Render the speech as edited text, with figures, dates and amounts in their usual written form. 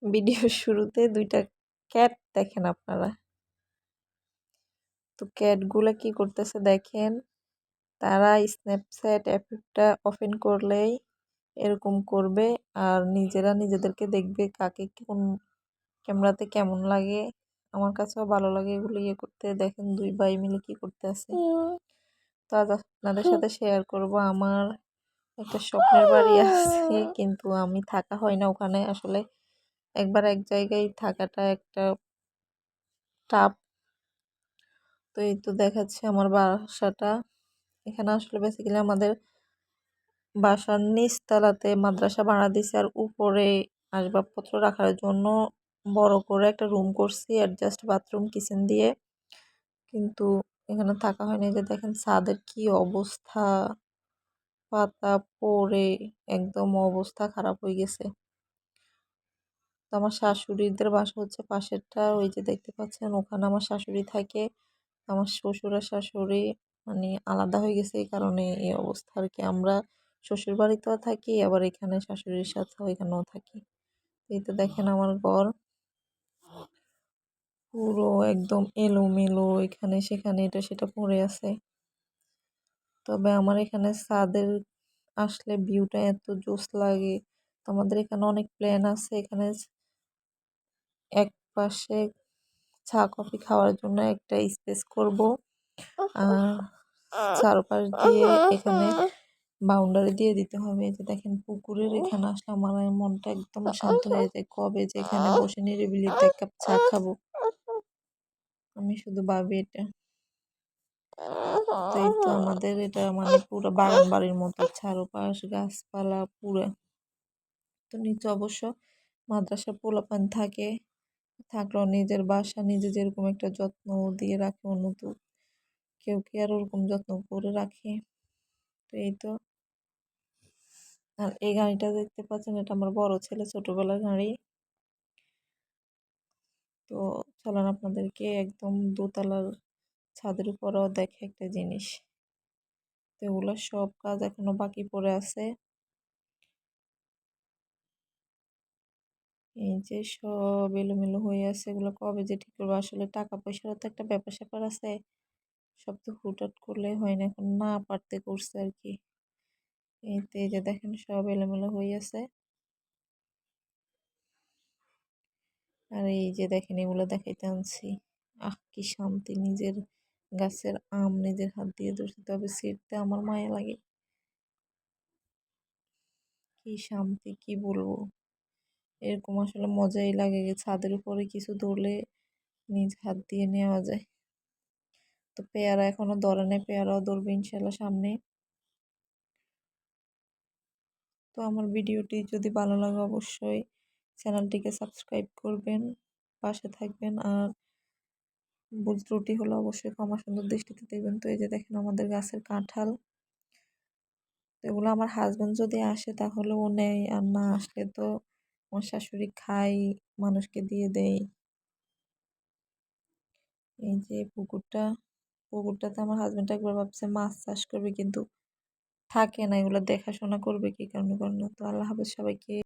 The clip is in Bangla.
ভিডিওর শুরুতে 2টা ক্যাট দেখেন আপনারা। তো ক্যাটগুলা কি করতেছে দেখেন, তারা স্ন্যাপচ্যাট অ্যাপটা ওপেন করলেই এরকম করবে আর নিজেরা নিজেদেরকে দেখবে কাকে কোন ক্যামেরাতে কেমন লাগে। আমার কাছেও ভালো লাগে এগুলো ইয়ে করতে। দেখেন 2 ভাই মিলে কি করতেছে। তো আজ আপনাদের সাথে শেয়ার করব আমার একটা স্বপ্নের বাড়ি আছে, কিন্তু আমি থাকা হয় না ওখানে। আসলে একবার এক জায়গায় থাকাটা একটা টাফ। তো এই তো দেখাচ্ছে আমার বাসাটা। এখানে আসলে বেসিক্যালি আমাদের বাসার নিচতলাতে মাদ্রাসা ভাড়া দিছে, আর উপরে আসবাবপত্র রাখার জন্য বড় করে একটা রুম করছি অ্যাডজাস্ট বাথরুম কিচেন দিয়ে। কিন্তু এখানে থাকা হয়নি। যে দেখেন ছাদের কি অবস্থা, পাতা পড়ে একদম অবস্থা খারাপ হয়ে গেছে। তো আমার শাশুড়িদের বাসা হচ্ছে পাশেরটা, ওই যে দেখতে পাচ্ছেন ওখানে আমার শাশুড়ি থাকে। আমার শ্বশুর আর শাশুড়ি মানে আলাদা হয়ে গেছে, এই কারণে এই অবস্থা আর কি। আমরা শ্বশুর বাড়িতেও থাকি, আবার এখানে শাশুড়ির সাথেও এখানেও থাকি। এই তো দেখেন আমার ঘর পুরো একদম এলোমেলো, এখানে সেখানে এটা সেটা পড়ে আছে। তবে আমার এখানে ছাদের আসলে ভিউটা এত জোস লাগে। তো আমাদের এখানে অনেক প্ল্যান আছে। এখানে এক পাশে চা কফি খাওয়ার জন্য একটা স্পেস করব, আর চারপাশ দিয়ে এখানে বাউন্ডারি দিয়ে দিতে হবে। এই যে দেখেন পুকুরের এখানে আসলে আমার মনটা একদম শান্ত হয়ে যায়, কবে যে এখানে বসে নিরিবিলিতে এক কাপ চা খাবো আমি শুধু ভাবি এটা। তো এই তো আমাদের এটা মানে পুরো বাগান বাড়ির মতো, চারপাশ গাছপালা পুরো। তো নিচে অবশ্য মাদ্রাসা পোলাপান থাকে, থাকলেও নিজের বাসা নিজে যেরকম একটা যত্ন দিয়ে রাখে, অন্য তো কেউ কি আর ওরকম যত্ন করে রাখে। তো এই তো। আর এই গাড়িটা দেখতে পাচ্ছেন, এটা আমার বড় ছেলে ছোটবেলার গাড়ি। তো চলেন আপনাদেরকে একদম দোতলার ছাদের উপরও দেখে একটা জিনিস। তো এগুলো সব কাজ এখনো বাকি পড়ে আছে। এই যে সব এলোমেলো হয়ে আছে, এগুলো কবে যে ঠিক করবো। আসলে টাকা পয়সারও তো একটা ব্যাপার স্যাপার আছে, সব তো হুটহাট করলে হয় না, এখন না পারতে করছে আর কি। এই যে দেখেন সব এলোমেলো হয়ে আছে। আর এই যে দেখেন এগুলো দেখাইতে আনছি। কি শান্তি, নিজের গাছের আম নিজের হাত দিয়ে ধরছি, তবে ছিঁড়তে আমার মায়া লাগে। কি শান্তি কি বলবো, এরকম আসলে মজাই লাগে। ছাদের উপরে কিছু ধরলে নিজ হাত দিয়ে নেওয়া যায়। তো পেয়ারা এখনো ধরে নেই, পেয়ারাও ধরবে ইনশাল্লাহ সামনে। তো আমার ভিডিওটি যদি ভালো লাগে অবশ্যই চ্যানেলটিকে সাবস্ক্রাইব করবেন, পাশে থাকবেন। আর ভুল ত্রুটি হলে অবশ্যই ক্ষমা সুন্দর দৃষ্টিতে দেখবেন। তো এই যে দেখেন আমাদের গাছের কাঁঠাল। তো এগুলো আমার হাজবেন্ড যদি আসে তাহলে ও নেয়, আর না আসলে তো আমার শাশুড়ি খাই, মানুষকে দিয়ে দেয়। এই যে পুকুরটাতে আমার হাজবেন্ড একবার ভাবছে মাছ চাষ করবে, কিন্তু থাকে না, এগুলো দেখাশোনা করবে কি কারণে করে না। তো আল্লাহ হাফেজ সবাইকে।